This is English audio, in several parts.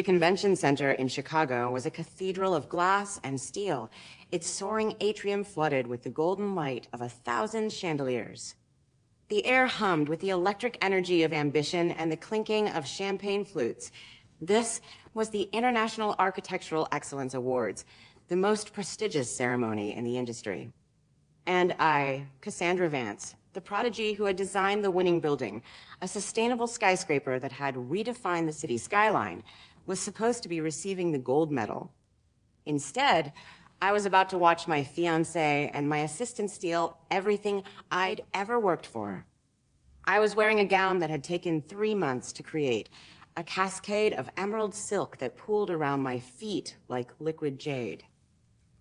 The convention center in Chicago was a cathedral of glass and steel, its soaring atrium flooded with the golden light of 1,000 chandeliers. The air hummed with the electric energy of ambition and the clinking of champagne flutes. This was the International Architectural Excellence Awards, the most prestigious ceremony in the industry. And I, Cassandra Vance, the prodigy who had designed the winning building, a sustainable skyscraper that had redefined the city skyline, was supposed to be receiving the gold medal. Instead, I was about to watch my fiancé and my assistant steal everything I'd ever worked for. I was wearing a gown that had taken 3 months to create, a cascade of emerald silk that pooled around my feet like liquid jade.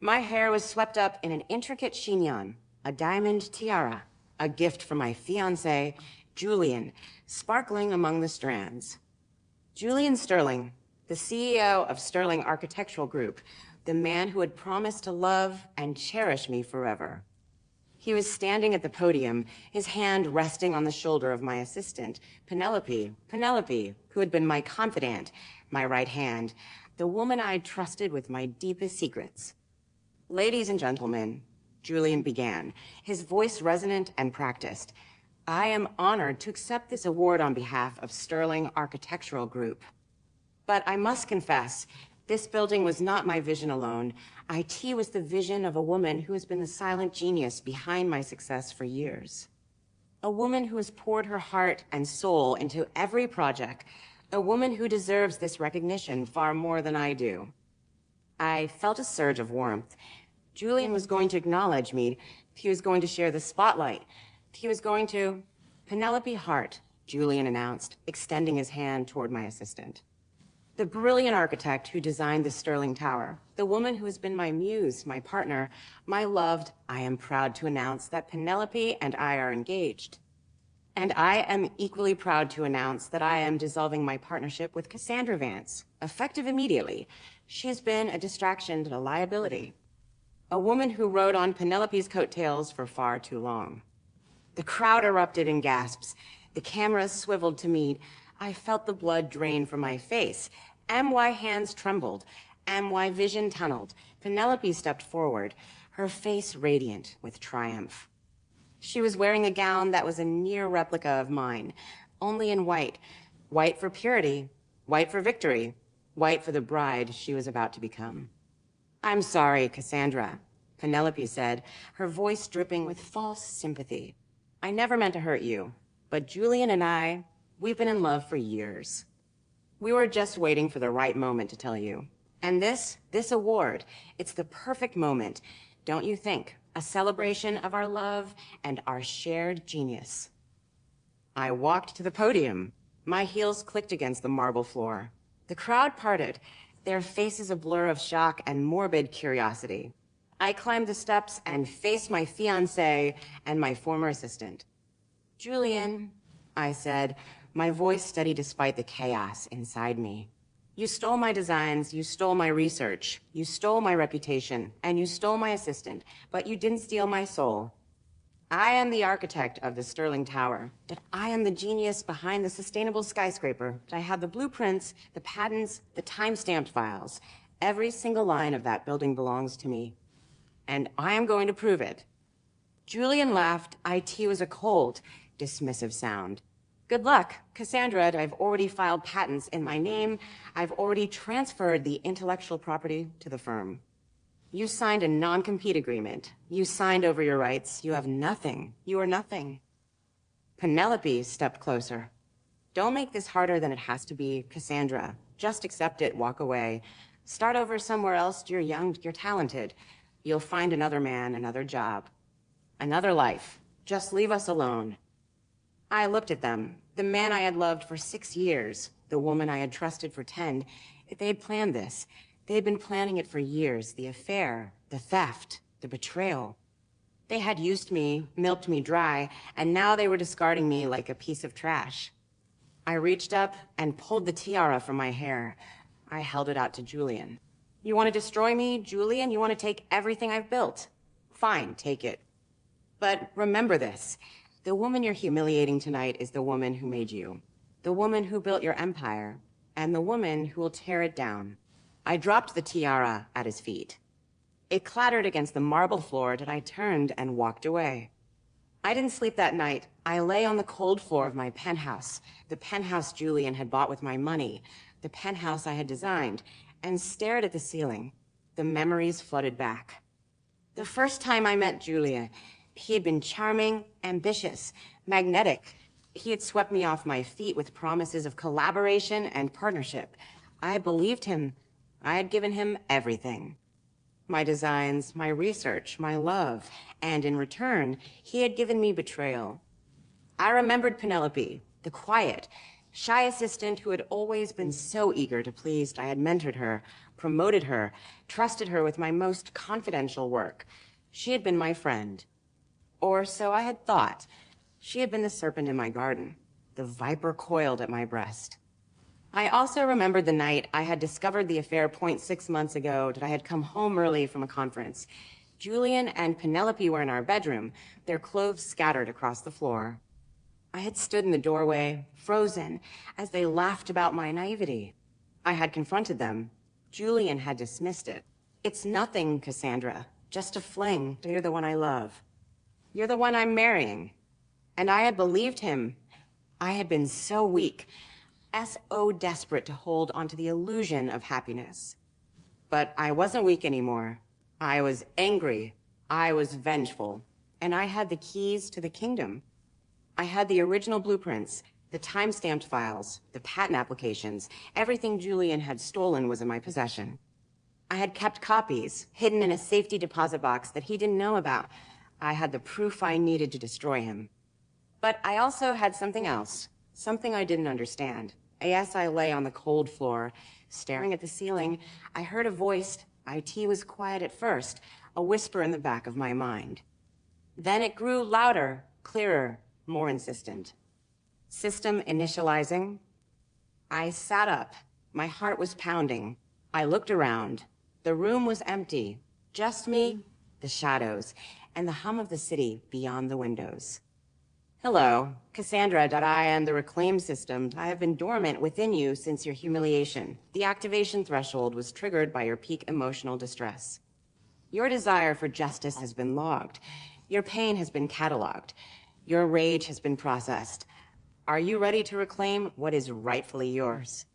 My hair was swept up in an intricate chignon, a diamond tiara, a gift from my fiancé, Julian, sparkling among the strands. Julian Sterling, the CEO of Sterling Architectural Group, the man who had promised to love and cherish me forever. He was standing at the podium, his hand resting on the shoulder of my assistant, Penelope, who had been my confidant, my right hand, the woman I trusted with my deepest secrets. Ladies and gentlemen, Julian began, his voice resonant and practiced. I am honored to accept this award on behalf of Sterling Architectural Group. But I must confess, this building was not my vision alone. IT was the vision of a woman who has been the silent genius behind my success for years. A woman who has poured her heart and soul into every project. A woman who deserves this recognition far more than I do. I felt a surge of warmth. Julian was going to acknowledge me. He was going to share the spotlight. He was going to... Penelope Hart, Julian announced, extending his hand toward my assistant. The brilliant architect who designed the Sterling Tower, the woman who has been my muse, my partner, my loved, I am proud to announce that Penelope and I are engaged. And I am equally proud to announce that I am dissolving my partnership with Cassandra Vance, effective immediately. She has been a distraction and a liability. A woman who rode on Penelope's coattails for far too long. The crowd erupted in gasps. The cameras swiveled to me. I felt the blood drain from my face. MY hands trembled. MY vision tunneled. Penelope stepped forward, her face radiant with triumph. She was wearing a gown that was a near replica of mine, only in white. White for purity, white for victory, white for the bride she was about to become. I'm sorry, Cassandra, Penelope said, her voice dripping with false sympathy. I never meant to hurt you, but Julian and I, we've been in love for years. We were just waiting for the right moment to tell you. And this award, it's the perfect moment, don't you think? A celebration of our love and our shared genius. I walked to the podium. My heels clicked against the marble floor. The crowd parted, their faces a blur of shock and morbid curiosity. I climbed the steps and faced my fiancé and my former assistant. Julian, I said, my voice steady despite the chaos inside me. You stole my designs, you stole my research, you stole my reputation, and you stole my assistant, but you didn't steal my soul. I am the architect of the Sterling Tower, but I am the genius behind the sustainable skyscraper. I have the blueprints, the patents, the time-stamped files. Every single line of that building belongs to me. And I am going to prove it. Julian laughed. IT was a cold, dismissive sound. Good luck, Cassandra. I've already filed patents in my name. I've already transferred the intellectual property to the firm. You signed a non-compete agreement. You signed over your rights. You have nothing. You are nothing. Penelope stepped closer. Don't make this harder than it has to be, Cassandra. Just accept it, walk away. Start over somewhere else. You're young, you're talented. You'll find another man, another job, another life. Just leave us alone. I looked at them, the man I had loved for 6 years, the woman I had trusted for 10. They had planned this. They had been planning it for years, the affair, the theft, the betrayal. They had used me, milked me dry, and now they were discarding me like a piece of trash. I reached up and pulled the tiara from my hair. I held it out to Julian. You want to destroy me, Julian? You want to take everything I've built? Fine, take it. But remember this. The woman you're humiliating tonight is the woman who made you. The woman who built your empire. and the woman who will tear it down. I dropped the tiara at his feet. It clattered against the marble floor and I turned and walked away. I didn't sleep that night. I lay on the cold floor of my penthouse, the penthouse Julian had bought with my money, the penthouse I had designed, and stared at the ceiling. The memories flooded back. The first time I met Julia, he had been charming, ambitious, magnetic. He had swept me off my feet with promises of collaboration and partnership. I believed him. I had given him everything. My designs, my research, my love, and in return, he had given me betrayal. I remembered Penelope, the quiet, shy assistant who had always been so eager to please. I had mentored her, promoted her, trusted her with my most confidential work. She had been my friend. Or so I had thought. She had been the serpent in my garden, the viper coiled at my breast. I also remembered the night I had discovered the affair 0.6 months ago that I had come home early from a conference. Julian and Penelope were in our bedroom, their clothes scattered across the floor. I had stood in the doorway, frozen, as they laughed about my naivety. I had confronted them. Julian had dismissed it. It's nothing, Cassandra. Just a fling. You're the one I love. You're the one I'm marrying. And I had believed him. I had been so weak, so desperate to hold onto the illusion of happiness. But I wasn't weak anymore. I was angry. I was vengeful. And I had the keys to the kingdom. I had the original blueprints, the time-stamped files, the patent applications. Everything Julian had stolen was in my possession. I had kept copies, hidden in a safety deposit box that he didn't know about. I had the proof I needed to destroy him. But I also had something else, something I didn't understand. As I lay on the cold floor, staring at the ceiling, I heard a voice. IT was quiet at first, a whisper in the back of my mind. Then it grew louder, clearer, more insistent. System initializing. I sat up. My heart was pounding. I looked around. The room was empty. Just me, the shadows, and the hum of the city beyond the windows. Hello, Cassandra. I am the reclaim system. I have been dormant within you since your humiliation. The activation threshold was triggered by your peak emotional distress. Your desire for justice has been logged. Your pain has been cataloged. Your rage has been processed. Are you ready to reclaim what is rightfully yours?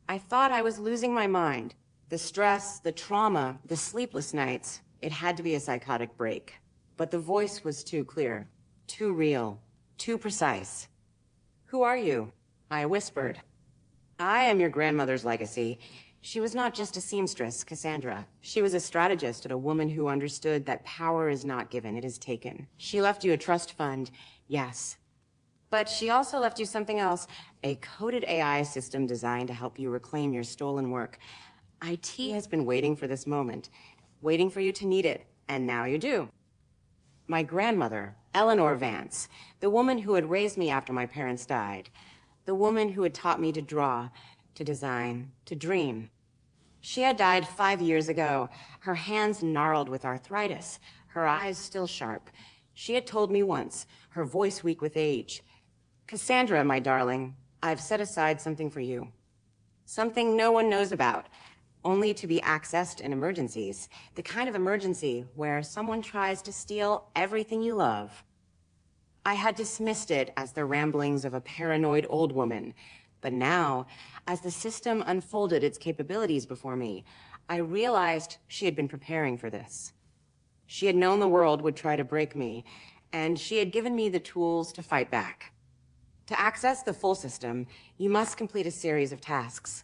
I thought I was losing my mind. The stress, the trauma, the sleepless nights. It had to be a psychotic break. But the voice was too clear. Too real, too precise. Who are you? I whispered. I am your grandmother's legacy. She was not just a seamstress, Cassandra. She was a strategist and a woman who understood that power is not given, it is taken. She left you a trust fund, yes. But she also left you something else, a coded AI system designed to help you reclaim your stolen work. IT has been waiting for this moment, waiting for you to need it, and now you do. My grandmother, Eleanor Vance, the woman who had raised me after my parents died, the woman who had taught me to draw, to design, to dream. She had died 5 years ago, her hands gnarled with arthritis, her eyes still sharp. She had told me once, her voice weak with age, Cassandra, my darling, I've set aside something for you. Something no one knows about, only to be accessed in emergencies. The kind of emergency where someone tries to steal everything you love. I had dismissed it as the ramblings of a paranoid old woman. But now, as the system unfolded its capabilities before me, I realized she had been preparing for this. She had known the world would try to break me, and she had given me the tools to fight back. To access the full system, you must complete a series of tasks.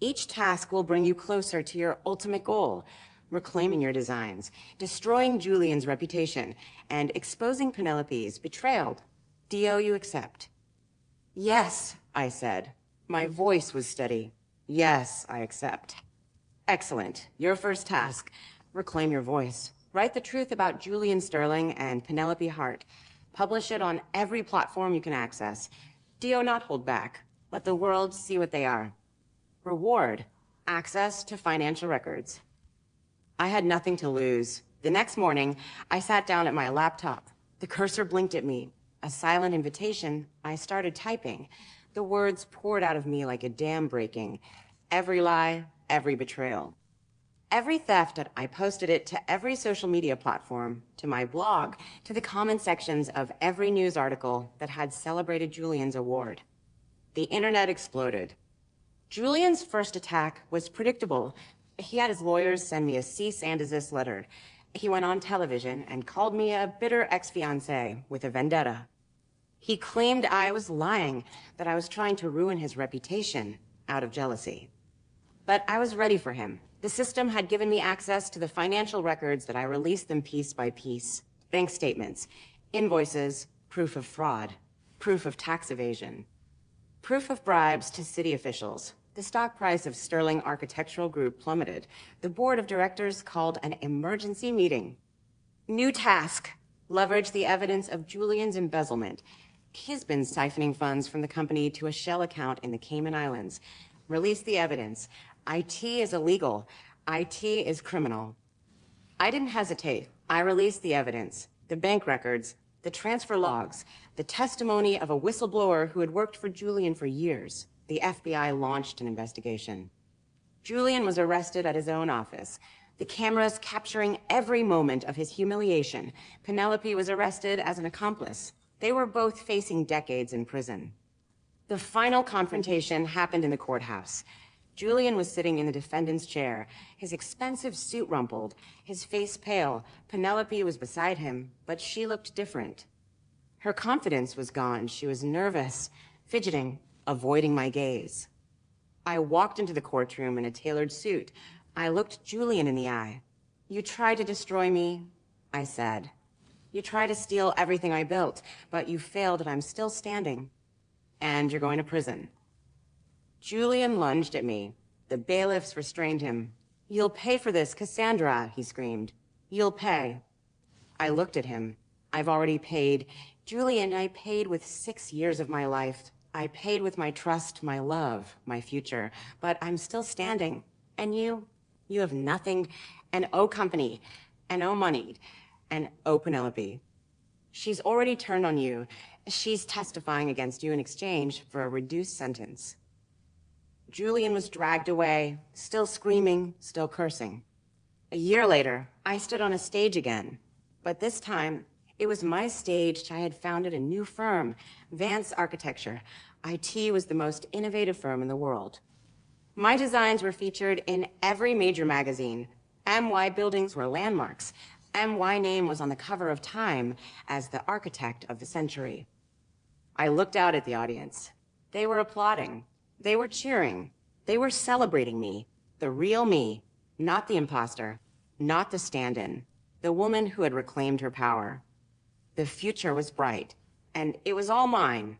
Each task will bring you closer to your ultimate goal, reclaiming your designs, destroying Julian's reputation, and exposing Penelope's betrayal. Do you accept? Yes, I said. My voice was steady. Yes, I accept. Excellent. Your first task, reclaim your voice. Write the truth about Julian Sterling and Penelope Hart. Publish it on every platform you can access. Do not hold back. Let the world see what they are. Reward, access to financial records. I had nothing to lose. The next morning, I sat down at my laptop. The cursor blinked at me. A silent invitation. I started typing. The words poured out of me like a dam breaking. Every lie, every betrayal. Every theft, I posted it to every social media platform, to my blog, to the comment sections of every news article that had celebrated Julian's award. The internet exploded. Julian's first attack was predictable. He had his lawyers send me a cease and desist letter. He went on television and called me a bitter ex-fiancé with a vendetta. He claimed I was lying, that I was trying to ruin his reputation out of jealousy. But I was ready for him. The system had given me access to the financial records that I released them piece by piece. Bank statements, invoices, proof of fraud, proof of tax evasion, proof of bribes to city officials. The stock price of Sterling Architectural Group plummeted. The board of directors called an emergency meeting. New task: leverage the evidence of Julian's embezzlement. He's been siphoning funds from the company to a shell account in the Cayman Islands. Release the evidence. IT is illegal. IT is criminal. I didn't hesitate. I released the evidence, the bank records, the transfer logs, the testimony of a whistleblower who had worked for Julian for years. The FBI launched an investigation. Julian was arrested at his own office. The cameras capturing every moment of his humiliation. Penelope was arrested as an accomplice. They were both facing decades in prison. The final confrontation happened in the courthouse. Julian was sitting in the defendant's chair, his expensive suit rumpled, his face pale. Penelope was beside him, but she looked different. Her confidence was gone. She was nervous, fidgeting, avoiding my gaze. I walked into the courtroom in a tailored suit. I looked Julian in the eye. "You tried to destroy me," I said. "You tried to steal everything I built, but you failed and I'm still standing. And you're going to prison." Julian lunged at me. The bailiffs restrained him. "You'll pay for this, Cassandra," he screamed. "You'll pay." I looked at him. "I've already paid. Julian, I paid with 6 years of my life. I paid with my trust, my love, my future. But I'm still standing. And you have nothing. An O company, an O money, an O Penelope. She's already turned on you. She's testifying against you in exchange for a reduced sentence." Julian was dragged away, still screaming, still cursing. A year later, I stood on a stage again. But this time, it was my stage. I had founded a new firm, Vance Architecture. IT was the most innovative firm in the world. My designs were featured in every major magazine. MY buildings were landmarks. MY name was on the cover of Time as the architect of the century. I looked out at the audience. They were applauding. They were cheering. They were celebrating me, the real me, not the imposter, not the stand-in, the woman who had reclaimed her power. The future was bright, and it was all mine.